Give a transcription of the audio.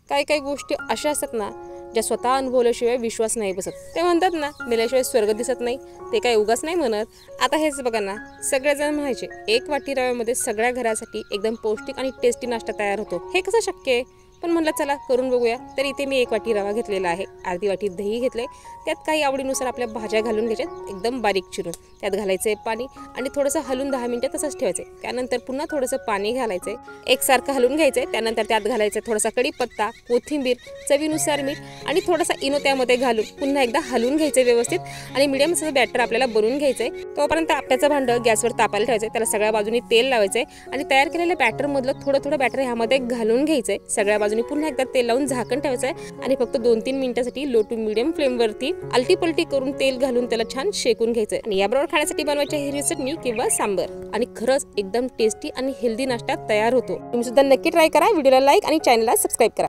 काही काही गोष्टी अशा असतात ना ज्या स्वतः अनुभवल्याशिवाय विश्वास नाही बसत। ते म्हणतात ना मेल्याशिवाय स्वर्ग दिसत नाही, ते काही उगाच नाही म्हणत। आता हेच बघा ना, सगळेजण म्हणायचे एक वाटी रव्यामध्ये सगळ्या घरासाठी एकदम पौष्टिक आणि टेस्टी नाश्ता तयार होतो, हे कसं शक्य आहे? पण म्हणलं चला करून बघूया। तर इथे मी 1 वाटी रवा घेतलेला आहे, अर्धी वाटी दही घेतले, त्यात काही आवडीनुसार आपल्या भाज्या घालून घ्यायच्यात एकदम बारीक चिरून, त्यात घालायचं आहे पाणी आणि थोडंसं हलवून 10 मिनिटं तसंच ठेवायचं। त्यानंतर पुन्हा थोडंसं पाणी घालायचं आहे, एकसारखं हलवून घ्यायचं आहे। त्यानंतर त्यात घालायचं थोडासा कढीपत्ता, कोथिंबीर, चवीनुसार मीठ आणि थोडासा इनो त्यामध्ये घालून पुन्हा एकदा हलवून घ्यायचं व्यवस्थित आणि मीडियम साईज बॅटर आपल्याला बनवून घ्यायचं आहे। तोपर्यंत आपट्याचं भांडं गॅसवर तापायला ठेवायचं आहे, त्याला सगळ्या बाजूनी तेल लावायचं आहे आणि तयार केलेल्या बॅटरमधलं थोडं थोडं बॅटर ह्यामध्ये घालून घ्यायचं आहे। सगळ्या बाजूनी पुन्हा एकदा तेल लावून झाकण ठेवायचं आहे आणि फक्त 2-3 मिनिटांसाठी लो टू मीडियम फ्लेमवरती आलटी पलटी करून तेल घालून त्याला छान शेकून घ्यायचं आणि याबरोबर खाण्यासाठी बनवायची हिरवी चटणी किंवा सांबर आणि खरंच एकदम टेस्टी आणि हेल्दी नाश्ता तयार होतो। तुम्ही सुद्धा नक्की ट्राय करा। व्हिडिओला लाईक आणि चॅनलला सबस्क्राईब करा।